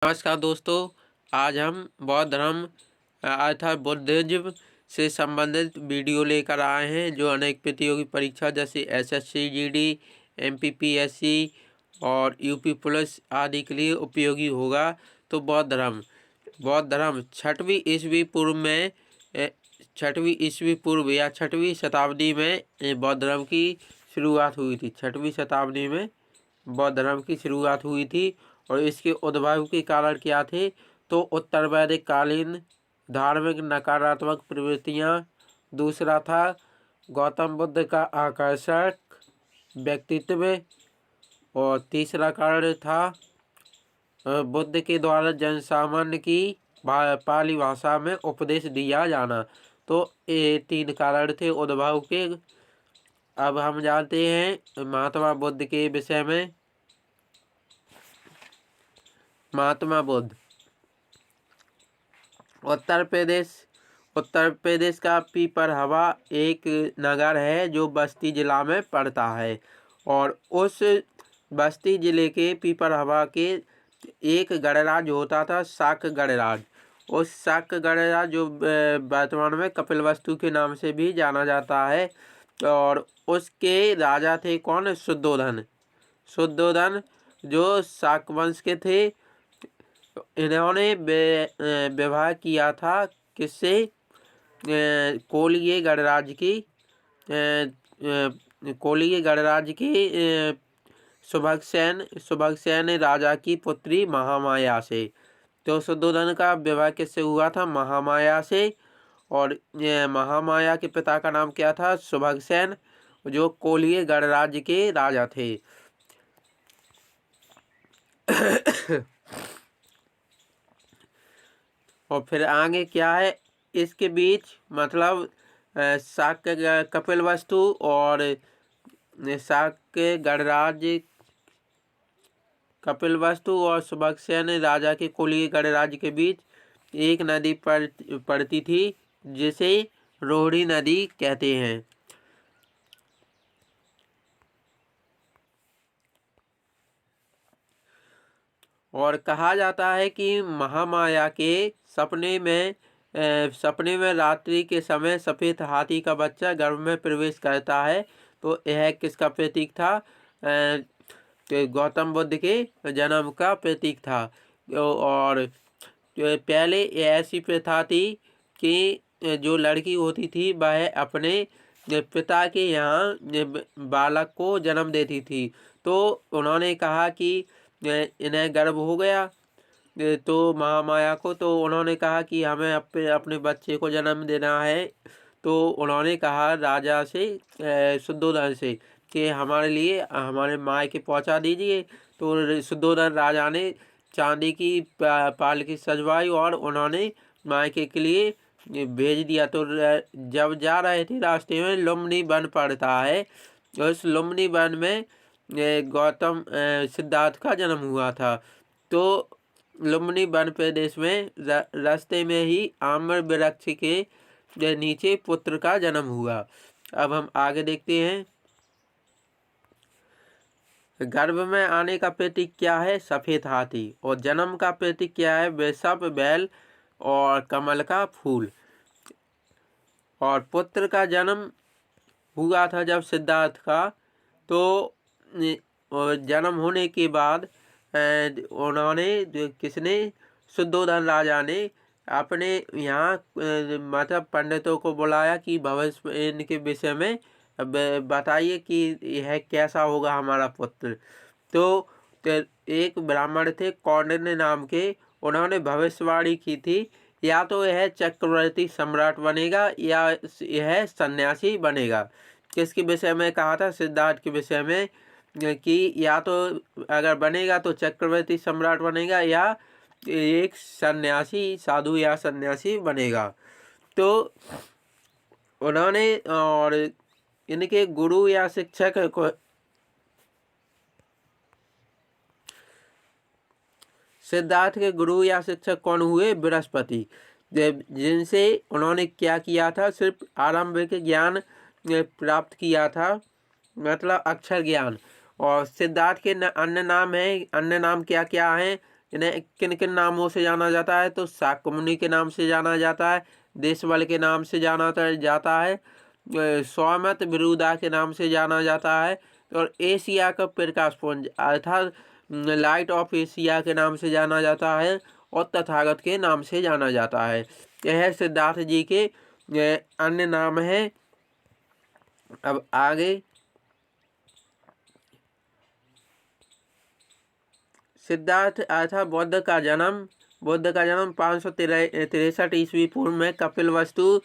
नमस्कार दोस्तों, आज हम बौद्ध धर्म अर्थात बुद्धिज्म से संबंधित वीडियो लेकर आए हैं जो अनेक प्रतियोगी परीक्षा जैसे एसएससी, जीडी, एमपीपीएससी और यूपी पुलिस आदि के लिए उपयोगी होगा। तो बौद्ध धर्म छठवीं ईस्वी पूर्व या छठवीं शताब्दी में बौद्ध धर्म की शुरुआत हुई थी। छठवीं शताब्दी में बौद्ध धर्म की शुरुआत हुई थी और इसके उद्भव के कारण क्या थे? तो उत्तर वैदिक कालीन धार्मिक नकारात्मक प्रवृत्तियाँ, दूसरा था गौतम बुद्ध का आकर्षक व्यक्तित्व और तीसरा कारण था बुद्ध के द्वारा जनसामान्य की पाली भाषा में उपदेश दिया जाना। तो ये तीन कारण थे उद्भव के। अब हम जानते हैं महात्मा बुद्ध के विषय में। महात्मा बुद्ध उत्तर प्रदेश का पीपरहवा एक नगर है जो बस्ती जिला में पड़ता है और उस बस्ती जिले के पीपरहवा के एक गणराज होता था, शाक गणराज। उस शाक गणराज जो वर्तमान में कपिलवस्तु के नाम से भी जाना जाता है और उसके राजा थे कौन? शुद्धोधन जो शाक वंश के थे। इन्होंने विवाह किया था किससे? कोलिय गणराज की सुभगसेन राजा की पुत्री महामाया से। तो शुद्धोधन का विवाह किससे हुआ था? महामाया से। और महामाया के पिता का नाम क्या था? सुभगसेन, जो कोलिय गणराज्य के राजा थे। और फिर आगे क्या है इसके बीच? मतलब शाक कपिलवस्तु और शाक गणराज कपिलवस्तु और सुभगसेन राजा के कुलीय गणराज्य के बीच एक नदी पड़ती थी जिसे रोहिणी नदी कहते हैं। और कहा जाता है कि महामाया के सपने में रात्रि के समय सफ़ेद हाथी का बच्चा गर्भ में प्रवेश करता है। तो यह किसका प्रतीक था? गौतम बुद्ध के जन्म का प्रतीक था। और पहले ऐसी प्रथा थी कि जो लड़की होती थी वह अपने पिता के यहाँ बालक को जन्म देती थी। तो उन्होंने कहा कि इन्हें गर्भ हो गया तो महामाया को, तो उन्होंने कहा कि हमें अपने बच्चे को जन्म देना है। तो उन्होंने कहा राजा से, शुद्धोधन से, कि हमारे लिए हमारे मायके पहुंचा दीजिए। तो शुद्धोधन राजा ने चांदी की पालकी सजवाई और उन्होंने मायके के लिए भेज दिया। तो जब जा रहे थे रास्ते में लुम्बिनी वन पड़ता है। उस लुम्बिनी वन में गौतम सिद्धार्थ का जन्म हुआ था। तो लुम्बिनी वन प्रदेश में रास्ते में ही आम्र वृक्ष के नीचे पुत्र का जन्म हुआ। अब हम आगे देखते हैं। गर्भ में आने का प्रतीक क्या है? सफ़ेद हाथी। और जन्म का प्रतीक क्या है? वृषभ, बैल और कमल का फूल। और पुत्र का जन्म हुआ था जब सिद्धार्थ का, तो जन्म होने के बाद उन्होंने किसने? शुद्धोधन राजा ने अपने यहाँ मतलब पंडितों को बुलाया कि भविष्य इनके विषय में बताइए कि यह कैसा होगा हमारा पुत्र। तो एक ब्राह्मण थे कौंडिन्य नाम के, उन्होंने भविष्यवाणी की थी या तो यह चक्रवर्ती सम्राट बनेगा या यह सन्यासी बनेगा। किसके विषय में कहा था? सिद्धार्थ के विषय में, कि या तो अगर बनेगा तो चक्रवर्ती सम्राट बनेगा या एक सन्यासी, साधु या सन्यासी बनेगा। तो उन्होंने और इनके गुरु या शिक्षक को सिद्धार्थ के गुरु या शिक्षक कौन हुए? बृहस्पति, जिनसे उन्होंने क्या किया था? सिर्फ आरंभिक ज्ञान प्राप्त किया था, मतलब अक्षर ज्ञान। और सिद्धार्थ के अन्य नाम क्या क्या हैं? इन्हें किन किन नामों से जाना जाता है? तो शाक्य मुनि के नाम से जाना जाता है, देशबल के नाम से जाना जाता है, सौमत विरुदा के नाम से जाना जाता है, और एशिया का प्रकाशपुंज अर्थात लाइट ऑफ एशिया के नाम से जाना जाता है, और तथागत के नाम से जाना जाता है। यह सिद्धार्थ जी के अन्य नाम हैं। अब आगे सिद्धार्थ अर्थात बुद्ध का जन्म 563 ईस्वी पूर्व में कपिलवस्तु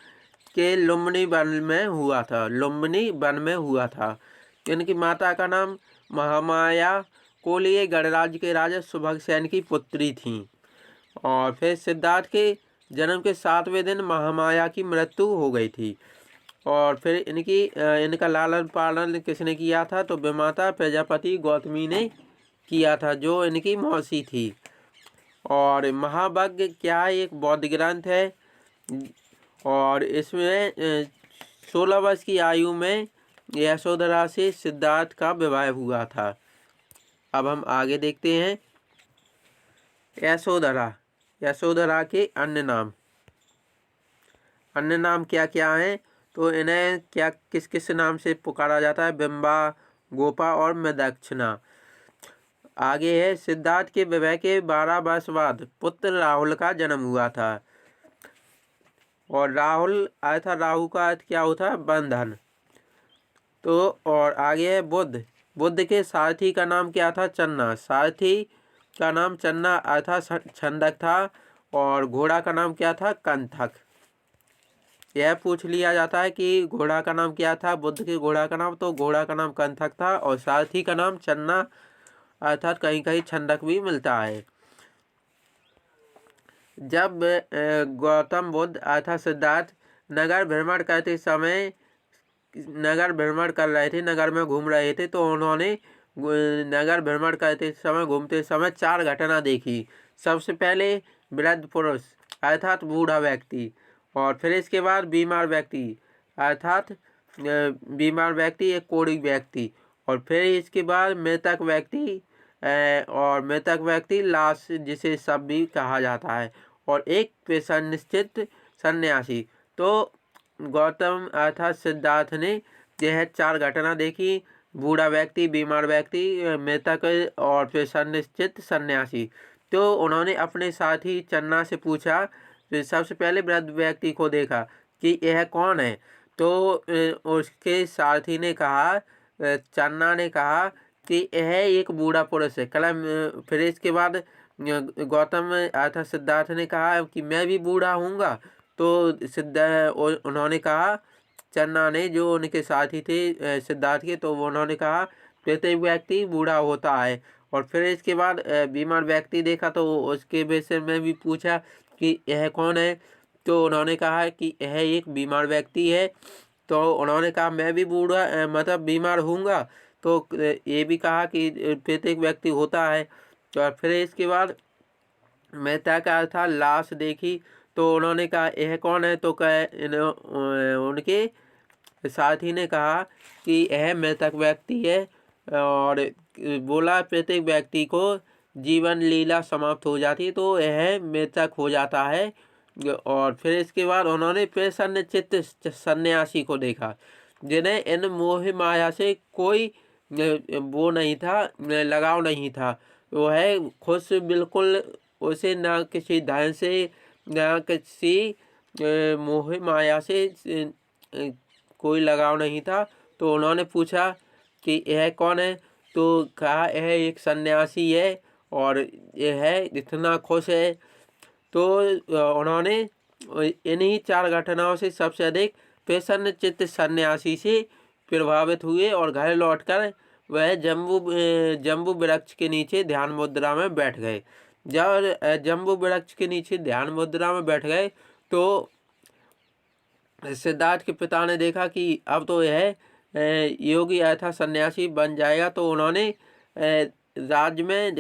के लुम्बिनी वन में हुआ था। लुम्बिनी वन में हुआ था। इनकी माता का नाम महामाया कोलिय गणराज्य के राजा सुभगसेन की पुत्री थी। और फिर सिद्धार्थ के जन्म के 7वें दिन महामाया की मृत्यु हो गई थी। और फिर इनका लालन पालन किसने किया था? तो विमाता प्रजापति गौतमी ने किया था, जो इनकी मौसी थी। और महाभाग्य क्या है? एक बौद्ध ग्रंथ है, और इसमें 16 वर्ष की आयु में यशोधरा से सिद्धार्थ का विवाह हुआ था। अब हम आगे देखते हैं यशोधरा के अन्य नाम क्या क्या हैं? तो इन्हें किस किस नाम से पुकारा जाता है? बिंबा, गोपा और मृदक्षिणा। आगे है सिद्धार्थ के विवाह के 12 वर्ष बाद पुत्र राहुल का जन्म हुआ था। और राहुल अर्थात राहु का अर्थ क्या होता है? बंधन। तो और आगे है बुद्ध के सारथी का नाम क्या था? चन्ना। सारथी का नाम चन्ना अर्थात छंदक था। और घोड़ा का नाम क्या था? कंथक। यह पूछ लिया जाता है कि घोड़ा का नाम क्या था? बुद्ध के घोड़ा का नाम, तो घोड़ा का नाम कंथक था, और सारथी का नाम चन्ना अर्थात कहीं कहीं छंदक भी मिलता है। जब गौतम बुद्ध अर्थात सिद्धार्थ नगर भ्रमण कर रहे थे, नगर में घूम रहे थे, तो उन्होंने नगर भ्रमण करते समय घूमते समय 4 घटना देखी। सबसे पहले वृद्ध पुरुष अर्थात बूढ़ा व्यक्ति, और फिर इसके बाद बीमार व्यक्ति अर्थात एक कोढ़ी व्यक्ति, और फिर इसके बाद मृतक व्यक्ति लाश जिसे सब भी कहा जाता है, और एक पेशा निश्चित सन्यासी। तो गौतम अर्थात सिद्धार्थ ने यह 4 घटना देखी, बूढ़ा व्यक्ति, बीमार व्यक्ति, मृतक और पेशा निश्चित सन्यासी। तो उन्होंने अपने साथी चन्ना से पूछा, सबसे पहले वृद्ध व्यक्ति को देखा कि यह कौन है? तो उसके साथी ने कहा, चन्ना ने कहा कि यह एक बूढ़ा पुरुष है। फिर इसके बाद गौतम अर्थात सिद्धार्थ ने कहा कि मैं भी बूढ़ा हूँगा। तो उन्होंने कहा, चन्ना ने, जो उनके साथी थे सिद्धार्थ के, तो उन्होंने कहा प्रत्येक व्यक्ति बूढ़ा होता है। और फिर इसके बाद बीमार व्यक्ति देखा, तो उसके विषय में भी पूछा कि यह कौन है? तो उन्होंने कहा कि यह एक बीमार व्यक्ति है। तो उन्होंने कहा मैं भी बूढ़ा मतलब बीमार हूँगा। तो ये भी कहा कि प्रत्येक व्यक्ति होता है। तो फिर इसके बाद मेहता का अर्थात लाश देखी, तो उन्होंने कहा यह कौन है? तो उनके साथी ने कहा कि यह मृतक व्यक्ति है, और बोला प्रत्येक व्यक्ति को जीवन लीला समाप्त हो जाती है, तो यह मृतक हो जाता है। और फिर इसके बाद उन्होंने प्रसन्न चित्त सन्यासी को देखा, जिन्हें इन मोह माया से कोई वो नहीं था, लगाव नहीं था। वह खुश बिल्कुल, उसे ना किसी धन से ना किसी मोह माया से कोई लगाव नहीं था। तो उन्होंने पूछा कि यह कौन है? तो कहा यह एक सन्यासी है, और यह इतना खुश है। तो उन्होंने इन्हीं 4 घटनाओं से सबसे अधिक प्रसन्न चित्त सन्यासी से प्रभावित हुए, और घर लौटकर वह जम्बू वृक्ष के नीचे ध्यान मुद्रा में बैठ गए। जब जम्बू वृक्ष के नीचे ध्यान मुद्रा में बैठ गए, तो सिद्धार्थ के पिता ने देखा कि अब तो यह योगी अर्थात सन्यासी बन जाएगा। तो उन्होंने राज्य में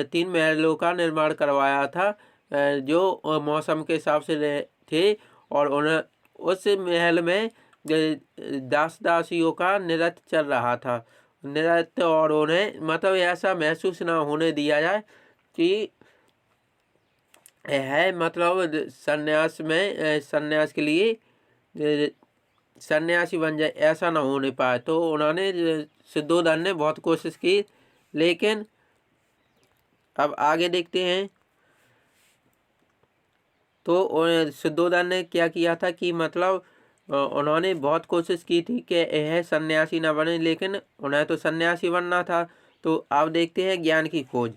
3 महलों का निर्माण करवाया था, जो मौसम के हिसाब से थे, और उन्हें उस महल में दासियों का नृत्य चल रहा था। और उन्हें मतलब ऐसा महसूस ना होने दिया जाए कि है, मतलब सन्यास में सन्यास के लिए सन्यासी बन जाए, ऐसा ना होने पाए। तो उन्होंने शुद्धोधन ने बहुत कोशिश की, लेकिन अब आगे देखते हैं। तो शुद्धोधन ने क्या किया था कि मतलब उन्होंने बहुत कोशिश की थी कि यह सन्यासी न बने, लेकिन उन्हें तो सन्यासी बनना था। तो अब देखते हैं ज्ञान की खोज।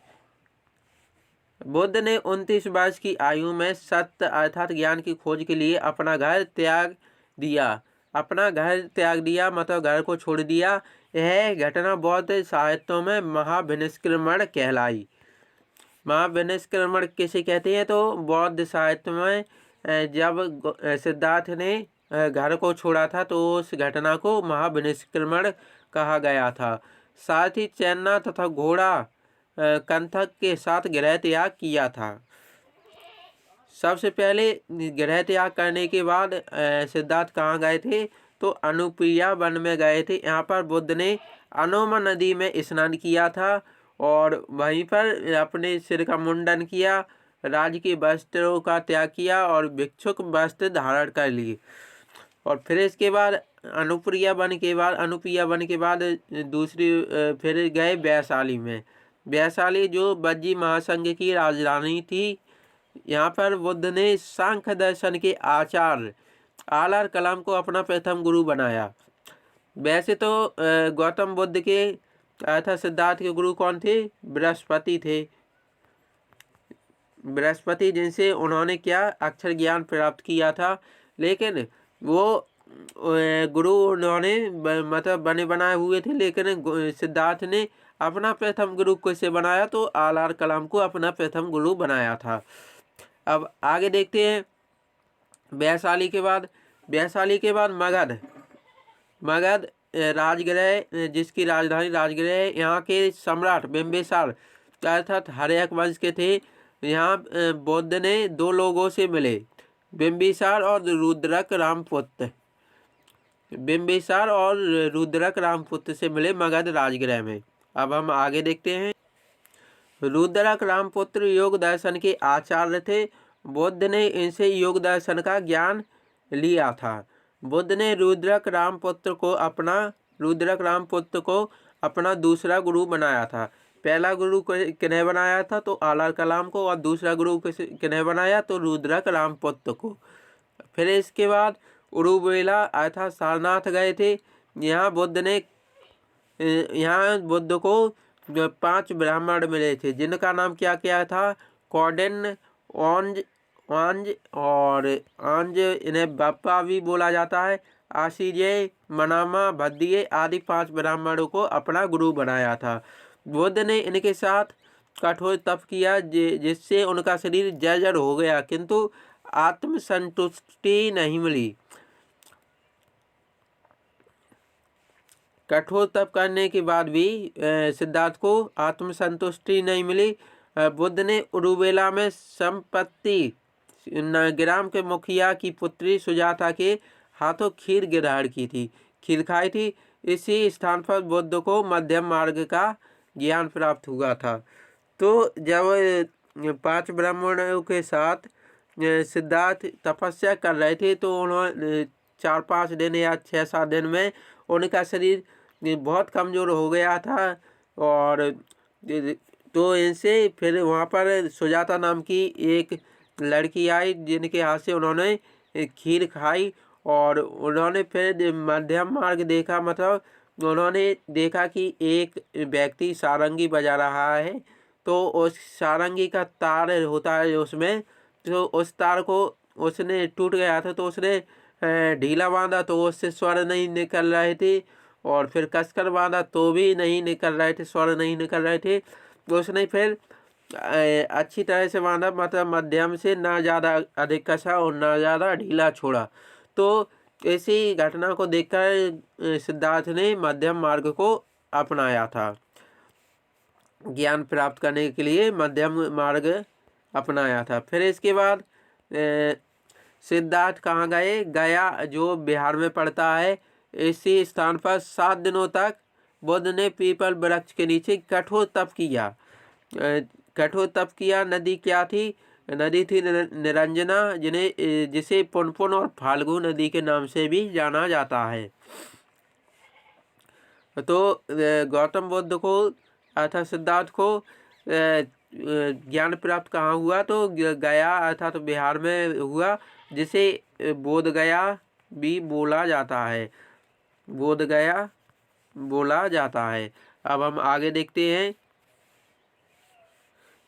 बुद्ध ने 29 वर्ष की आयु में सत्य अर्थात ज्ञान की खोज के लिए अपना घर त्याग दिया। अपना घर त्याग दिया मतलब घर को छोड़ दिया। यह घटना बौद्ध साहित्यों में महाविनिष्क्रमण कहलाई। महाविनिष्क्रमण किसे कहते हैं? तो बौद्ध साहित्य में जब सिद्धार्थ ने घर को छोड़ा था तो उस घटना को महाविनिष्क्रमण कहा गया था। साथ ही चैना तथा घोड़ा कंथक के साथ गृह त्याग किया था। सबसे पहले गृह त्याग करने के बाद सिद्धार्थ कहाँ गए थे? तो अनुप्रिया वन में गए थे। यहाँ पर बुद्ध ने अनोमा नदी में स्नान किया था और वहीं पर अपने सिर का मुंडन किया, राज के वस्त्रों का त्याग किया और भिक्षुक वस्त्र धारण कर लिए। और फिर इसके बाद अनुप्रिया वन के बाद दूसरी फिर गए वैशाली में। वैशाली जो वज्जी महासंघ की राजधानी थी। यहाँ पर बुद्ध ने सांख्य दर्शन के आचार्य आलर कलाम को अपना प्रथम गुरु बनाया। वैसे तो गौतम बुद्ध के अर्थात सिद्धार्थ के गुरु कौन थे? बृहस्पति थे। बृहस्पति जिनसे उन्होंने क्या अक्षर ज्ञान प्राप्त किया था, लेकिन वो गुरु उन्होंने मतलब बने बनाए हुए थे। लेकिन सिद्धार्थ ने अपना प्रथम गुरु कैसे बनाया? तो आलर कलाम को अपना प्रथम गुरु बनाया था। अब आगे देखते हैं। वैशाली के बाद मगध राजगृह जिसकी राजधानी राजगृह यहाँ के सम्राट बिंबिसार अर्थात हर्यक वंश के थे। यहाँ बुद्ध ने दो लोगों से मिले, बिंबिसार और रुद्रक रामपुत्र से मिले मगध राजगृह में। अब हम आगे देखते हैं। रुद्रक रामपुत्र योग दर्शन के आचार्य थे। बुद्ध ने इनसे योग दर्शन का ज्ञान लिया था। बुद्ध ने रुद्रक रामपुत्र को अपना दूसरा गुरु बनाया था। पहला गुरु किन्हें बनाया था? तो आलर कलाम को। और दूसरा गुरु किन्हें बनाया? तो रुद्रक रामपुत्र को। फिर इसके बाद उरुवेला अर्थात सारनाथ गए थे। यहाँ बुद्ध को 5 ब्राह्मण मिले थे, जिनका नाम क्या क्या था? कौंडिन्य, वांज और आंज, इन्हें बप्पा भी बोला जाता है, आशीजेय, मनामा, भद्दिये आदि 5 ब्राह्मणों को अपना गुरु बनाया था। बुद्ध ने इनके साथ कठोर तप किया जिससे उनका शरीर जर्जर हो गया, किंतु आत्मसंतुष्टि नहीं मिली। कठोर तप करने के बाद भी सिद्धार्थ को आत्मसंतुष्टि नहीं मिली। बुद्ध ने उरुवेला में संपत्ति ग्राम के मुखिया की पुत्री सुजाता के हाथों खीर ग्रहण की थी, खीर खाई थी। इसी स्थान पर बुद्ध को मध्यम मार्ग का ज्ञान प्राप्त हुआ था। तो जब 5 ब्राह्मणों के साथ सिद्धार्थ तपस्या कर रहे थे तो उन्होंने 4-5 दिन या 6-7 दिन में उनका शरीर बहुत कमज़ोर हो गया था। और तो इनसे फिर वहाँ पर सुजाता नाम की एक लड़की आई, जिनके हाथ से उन्होंने खीर खाई। और उन्होंने फिर मध्यम मार्ग देखा, मतलब उन्होंने देखा कि एक व्यक्ति सारंगी बजा रहा है। तो उस सारंगी का तार होता है उसमें, तो उस तार को उसने टूट गया था, तो उसने ढीला बांधा तो उससे स्वर नहीं निकल रहे थे। और फिर कसकर बांधा तो भी नहीं निकल रहे थे, स्वर नहीं निकल रहे थे। तो उसने फिर अच्छी तरह से बांधा, मतलब मध्यम से, ना ज़्यादा अधिक कसा और ना ज़्यादा ढीला छोड़ा। तो इसी घटना को देखकर सिद्धार्थ ने मध्यम मार्ग को अपनाया था। ज्ञान प्राप्त करने के लिए मध्यम मार्ग अपनाया था। फिर इसके बाद सिद्धार्थ कहाँ गए? गया जो बिहार में पड़ता है, इसी स्थान पर 7 दिनों तक बुद्ध ने पीपल वृक्ष के नीचे कठोर तप किया। नदी क्या थी? नदी थी निरंजना, जिसे पुनपुन और फाल्गु नदी के नाम से भी जाना जाता है। तो गौतम बुद्ध को अर्थात सिद्धार्थ को ज्ञान प्राप्त कहाँ हुआ? तो गया अर्थात बिहार में हुआ, जिसे बोध गया भी बोला जाता है, बोध गया बोला जाता है। अब हम आगे देखते हैं।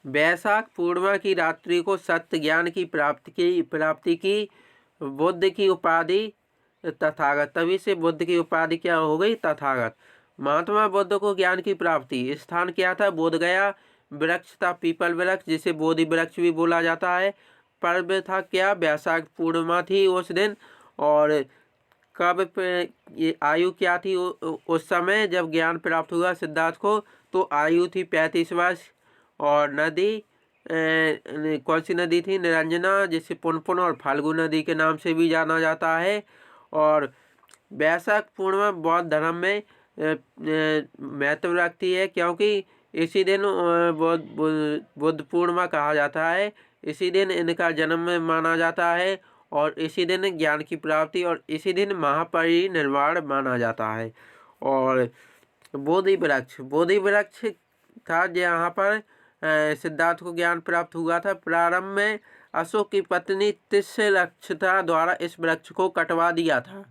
वैशाख पूर्णिमा की रात्रि को सत्य ज्ञान की प्राप्ति की बुद्ध की उपाधि तथागत। तभी से बुद्ध की उपाधि क्या हो गई? तथागत। महात्मा बुद्ध को ज्ञान की प्राप्ति स्थान क्या था? बोध गया। वृक्ष था पीपल वृक्ष, जिसे बोधि वृक्ष भी बोला जाता है। पर्व था क्या? वैशाख पूर्णिमा थी उस दिन। और कब ये आयु क्या थी उस समय जब ज्ञान प्राप्त हुआ सिद्धार्थ को? तो आयु थी 35 वर्ष। और नदी कौन सी नदी थी? निरंजना, जिसे पुनपुन और फाल्गु नदी के नाम से भी जाना जाता है। और वैशाख पूर्णिमा बौद्ध धर्म में महत्व रखती है, क्योंकि इसी दिन बुद्ध पूर्णिमा कहा जाता है। इसी दिन इनका जन्म माना जाता है, और इसी दिन ज्ञान की प्राप्ति और इसी दिन महापरिनिर्वाण माना जाता है। और बोधि वृक्ष था जहाँ पर सिद्धार्थ को ज्ञान प्राप्त हुआ था। प्रारंभ में अशोक की पत्नी तिष्यलक्षिता द्वारा इस वृक्ष को कटवा दिया था,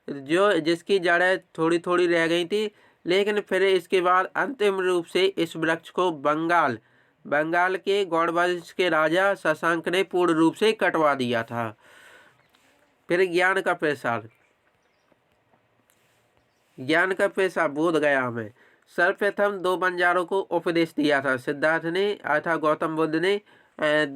जिसकी जड़ें थोड़ी थोड़ी रह गई थी। लेकिन फिर इसके बाद अंतिम रूप से इस वृक्ष को बंगाल के गौड़ वंश के राजा शशांक ने पूर्ण रूप से कटवा दिया था। फिर ज्ञान का प्रसार बोध गया में सर्वप्रथम 2 बंजारों को उपदेश दिया था। सिद्धार्थ ने अर्थात गौतम बुद्ध ने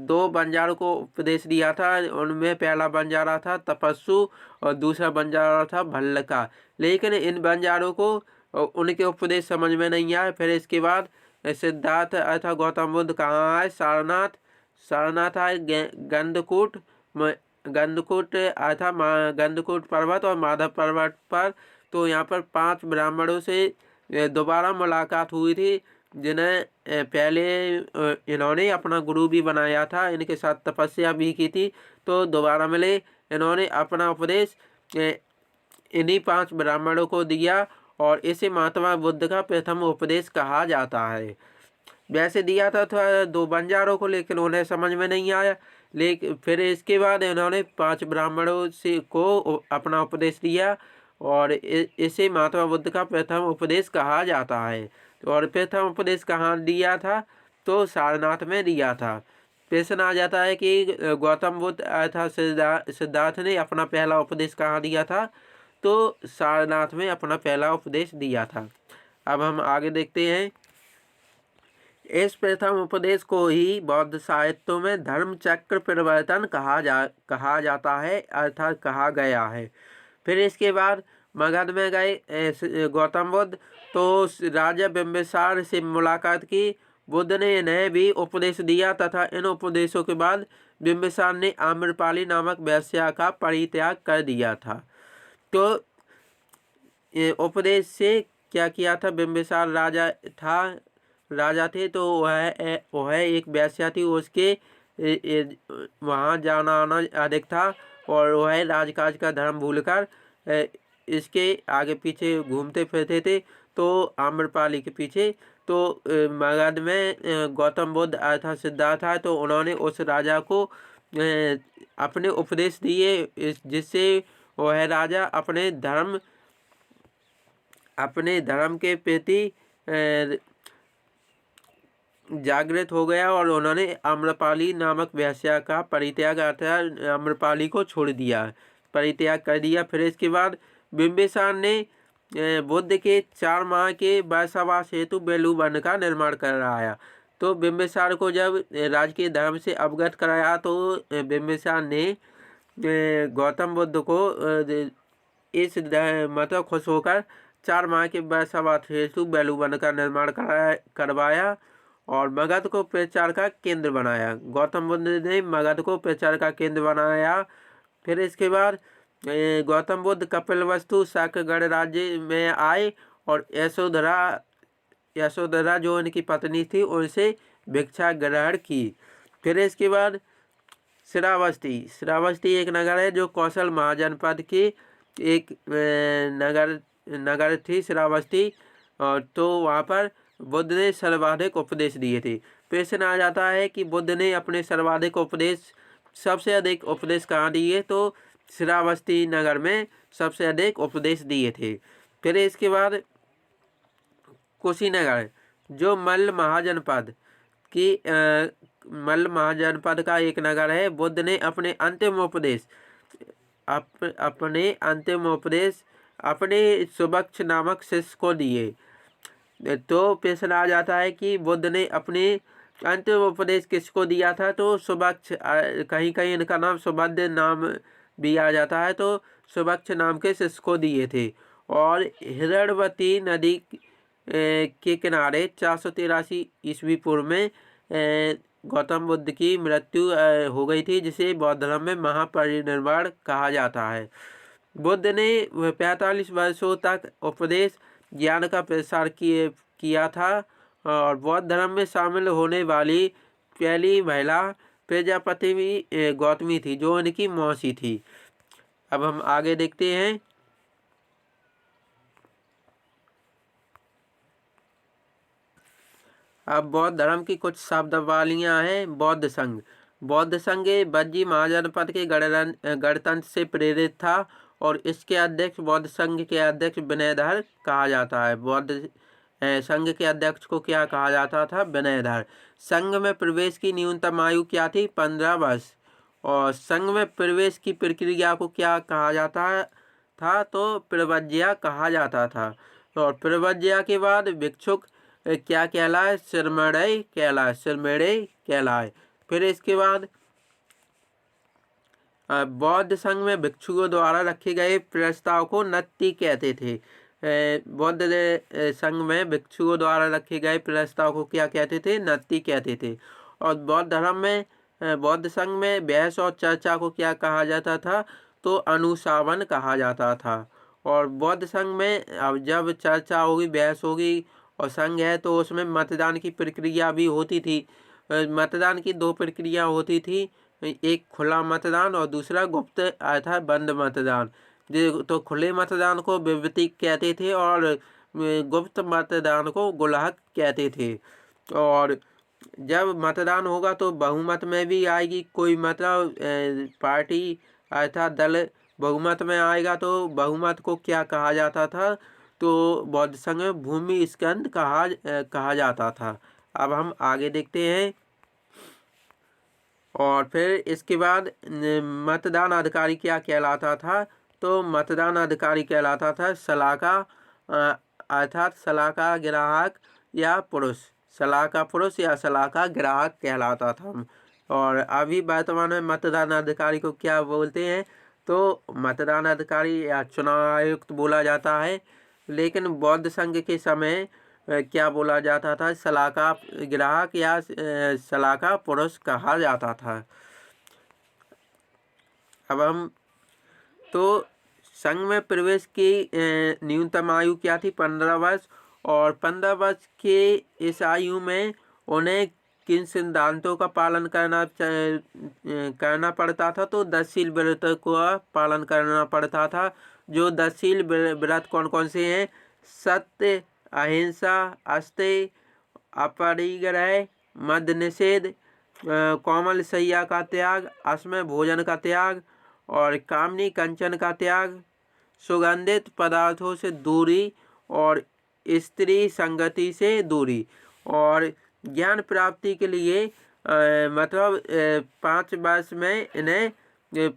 2 बंजारों को उपदेश दिया था। उनमें पहला बंजारा था तपस्सु और दूसरा बंजारा था भल्लका। लेकिन इन बंजारों को उनके उपदेश समझ में नहीं आए। फिर इसके बाद सिद्धार्थ अर्थात गौतम बुद्ध कहाँ आए? सारनाथ आए, गंधकूट अर्थात गंधकूट पर्वत और माधव पर्वत पर। तो यहाँ पर 5 ब्राह्मणों से दोबारा मुलाकात हुई थी, जिन्हें पहले इन्होंने अपना गुरु भी बनाया था, इनके साथ तपस्या भी की थी। तो दोबारा मिले, इन्होंने अपना उपदेश इन्हीं 5 ब्राह्मणों को दिया, और इसे महात्मा बुद्ध का प्रथम उपदेश कहा जाता है। वैसे दिया था 2 बंजारों को, लेकिन उन्हें समझ में नहीं आया। लेकिन फिर इसके बाद इन्होंने 5 ब्राह्मणों को अपना उपदेश दिया, और इसे महात्मा बुद्ध का प्रथम उपदेश कहा जाता है। और प्रथम उपदेश कहाँ दिया था? तो सारनाथ में दिया था। प्रश्न आ जाता है कि गौतम बुद्ध अर्थात सिद्धार्थ ने अपना पहला उपदेश कहाँ दिया था? तो सारनाथ में अपना पहला उपदेश दिया था। अब हम आगे देखते हैं। इस प्रथम उपदेश को ही बौद्ध साहित्यों में धर्म चक्र परिवर्तन कहा जाता है, अर्थात कहा गया है। फिर इसके बाद मगध में गए गौतम बुद्ध, तो राजा बिंबिसार से मुलाकात की। बुद्ध ने इन्हें भी उपदेश दिया, तथा इन उपदेशों के बाद बिंबिसार ने आम्रपाली नामक वेश्या का परित्याग कर दिया था। तो उपदेश से क्या किया था? बिंबिसार राजा थे, तो वह एक वेश्या थी, उसके वहाँ जाना आना अधिक था, और वह राजकाज का धर्म भूलकर इसके आगे पीछे घूमते फिरते थे, तो आम्रपाली के पीछे। तो मगध में गौतम बुद्ध अर्थात सिद्धार्थ आए, तो उन्होंने उस राजा को अपने उपदेश दिए, जिससे वह राजा अपने धर्म के प्रति जागृत हो गया, और उन्होंने आम्रपाली नामक वेश्या का परित्याग अर्थात आम्रपाली को छोड़ दिया, परित्याग कर दिया। फिर इसके बाद बिंबिसार ने बुद्ध के 4 माह के वैश्यवास हेतु बेलू वन का निर्माण कराया। तो बिंबिसार को जब राजकीय धर्म से अवगत कराया, तो बिंबिसार ने गौतम बुद्ध को इस मतलब खुश होकर 4 माह के वैश्यवास हेतु बेलू वन का निर्माण करवाया, और मगध को प्रचार का केंद्र बनाया। गौतम बुद्ध ने मगध को प्रचार का केंद्र बनाया। फिर इसके बाद गौतम बुद्ध कपिलवस्तु शाक्यगढ़ राज्य में आए, और यशोधरा जो इनकी पत्नी थी, उनसे भिक्षा ग्रहण की। फिर इसके बाद श्रावस्ती एक नगर है जो कौशल महाजनपद की एक नगर थी श्रावस्ती। और तो वहाँ पर बुद्ध ने सर्वाधिक उपदेश दिए थे। प्रश्न आ जाता है कि बुद्ध ने अपने सर्वाधिक उपदेश सबसे अधिक उपदेश कहाँ दिए, तो श्रावस्ती नगर में सबसे अधिक उपदेश दिए थे। फिर इसके बाद कुशीनगर जो मल्ल महाजनपद का एक नगर है। बुद्ध ने अपने अंतिम उपदेश अपने सुबक्ष नामक शिष्य को दिए। तो प्रश्न आ जाता है कि बुद्ध ने अपने अंतिम उपदेश किसको दिया था, तो सुबक्ष, कहीं कहीं इनका नाम सुभद्र नाम भी आ जाता है, तो सुबक्ष नाम के शिष्य को दिए थे। और हिरण्यवती नदी के किनारे 483 ईस्वी पूर्व में गौतम बुद्ध की मृत्यु हो गई थी, जिसे बौद्ध धर्म में महापरिनिर्वाण कहा जाता है। बुद्ध ने 45 वर्षों तक उपदेश ज्ञान का प्रसार किया था और बौद्ध धर्म में शामिल होने वाली पहली महिला प्रजापति भी गौतमी थी, जो उनकी मौसी थी। अब हम आगे देखते हैं। अब बौद्ध धर्म की कुछ शब्दावलियाँ हैं। बौद्ध संघ बज्जी महाजनपद के गणतंत्र से प्रेरित था और इसके अध्यक्ष बौद्ध संघ के अध्यक्ष विनयधर कहा जाता है। बौद्ध संघ के अध्यक्ष को क्या कहा जाता था? विनयधर। संघ में प्रवेश की न्यूनतम आयु क्या थी? 15 वर्ष। और संघ में प्रवेश की प्रक्रिया को क्या कहा जाता था? तो प्रवज्या कहा जाता था। और प्रवज्या के बाद भिक्षुक क्या कहलाए? सिरमणई कहलाए। फिर इसके बाद बौद्ध संघ में भिक्षुओं द्वारा रखे गए प्रस्ताव को नत्थी कहते थे। बौद्ध संघ में भिक्षुओं द्वारा रखे गए प्रस्ताव को क्या कहते थे? नत्थी कहते थे। और बौद्ध धर्म में बौद्ध संघ में बहस और चर्चा को क्या कहा जाता था? तो अनुशासन कहा जाता था। और बौद्ध संघ में अब जब चर्चा होगी, बहस होगी और संघ है, तो उसमें मतदान की प्रक्रिया भी होती थी। मतदान की 2 प्रक्रिया होती थी, एक खुला मतदान और दूसरा गुप्त अर्थात बंद मतदान। तो खुले मतदान को विवतिक कहते थे और गुप्त मतदान को गुल्हक कहते थे। और जब मतदान होगा तो बहुमत में भी आएगी कोई, मतलब पार्टी अर्थात दल बहुमत में आएगा, तो बहुमत को क्या कहा जाता था? तो बौद्ध संघ में भूमि स्कंद कहा जाता था। अब हम आगे देखते हैं। और फिर इसके बाद मतदान अधिकारी क्या कहलाता था? तो मतदान अधिकारी कहलाता था सलाका, अर्थात सलाका ग्राहक या पुरुष, या सलाका ग्राहक कहलाता था। और अभी वर्तमान में मतदान अधिकारी को क्या बोलते हैं? तो मतदान अधिकारी या चुनाव आयुक्त बोला जाता है। लेकिन बौद्ध संघ के समय क्या बोला जाता था? सलाका ग्राहक या सलाका पुरुष कहा जाता था। अब हम तो संघ में प्रवेश की न्यूनतम आयु क्या थी? 15 वर्ष। और 15 वर्ष के इस आयु में उन्हें किन सिद्धांतों का पालन करना पड़ता था? तो 10 शील व्रत का पालन करना पड़ता था। जो 10 शील व्रत कौन कौन से हैं? सत्य, अहिंसा, अस्तेय, अपरिग्रह, मद्य निषेध, कोमल शैया का त्याग, असमय भोजन का त्याग और कामनी कंचन का त्याग, सुगंधित पदार्थों से दूरी और स्त्री संगति से दूरी। और ज्ञान प्राप्ति के लिए मतलब 5 वर्ष में इन्हें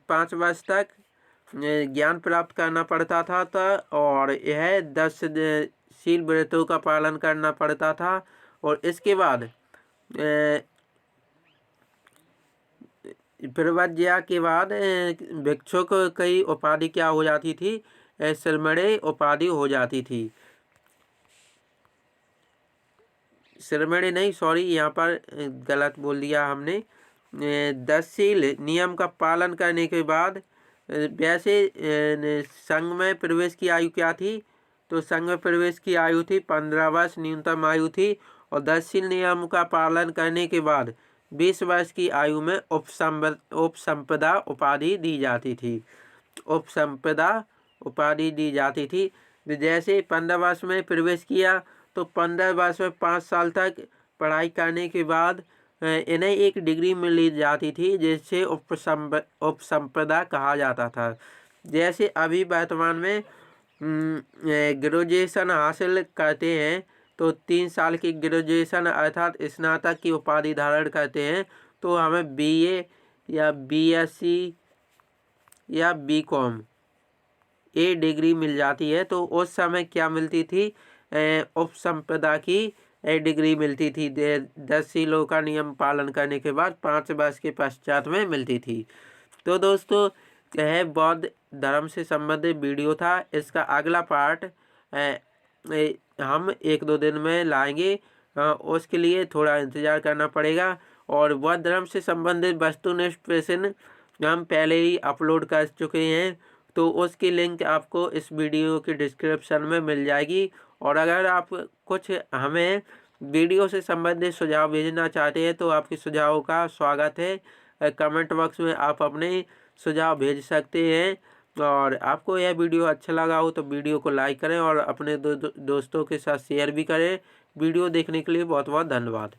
5 वर्ष तक ज्ञान प्राप्त करना पड़ता था। और यह 10 शील व्रतों का पालन करना पड़ता था। और इसके बाद प्रवज्या के बाद भिक्षुक की उपाधि क्या हो जाती थी? सिरमणे उपाधि हो जाती थी। सिरमणे नहीं, सॉरी, यहाँ पर गलत बोल दिया हमने। 10 शील नियम का पालन करने के बाद वैसे संघ में प्रवेश की आयु क्या थी? तो संघ में प्रवेश की आयु थी 15 वर्ष न्यूनतम आयु थी। और 10 शील नियम का पालन करने के बाद 20 वर्ष की आयु में उपसंपदा उपाधि दी जाती थी। उपसंपदा उपाधि दी जाती थी। जैसे 15 वर्ष में प्रवेश किया तो 15 वर्ष में 5 साल तक पढ़ाई करने के बाद इन्हें एक डिग्री मिल जाती थी, जिससे उपसंपदा कहा जाता था। जैसे अभी वर्तमान में ग्रेजुएशन हासिल करते हैं तो 3 साल की ग्रेजुएशन अर्थात स्नातक की उपाधि धारण करते हैं तो हमें BA या BSc या BCom ये डिग्री मिल जाती है। तो उस समय क्या मिलती थी, उपसंपदा की डिग्री मिलती थी। 10 सीलों का नियम पालन करने के बाद 5 वर्ष के पश्चात में मिलती थी। तो दोस्तों यह बौद्ध धर्म से संबंधित वीडियो था। इसका अगला पार्ट हम 1-2 दिन में लाएंगे, उसके लिए थोड़ा इंतज़ार करना पड़ेगा। और बौद्ध धर्म से संबंधित वस्तुनिष्ठ प्रश्न हम पहले ही अपलोड कर चुके हैं, तो उसकी लिंक आपको इस वीडियो के डिस्क्रिप्शन में मिल जाएगी। और अगर आप कुछ हमें वीडियो से संबंधित सुझाव भेजना चाहते हैं तो आपके सुझावों का स्वागत है। कमेंट बॉक्स में आप अपने सुझाव भेज सकते हैं। और आपको यह वीडियो अच्छा लगा हो तो वीडियो को लाइक करें और अपने दोस्तों के साथ शेयर भी करें। वीडियो देखने के लिए बहुत बहुत धन्यवाद।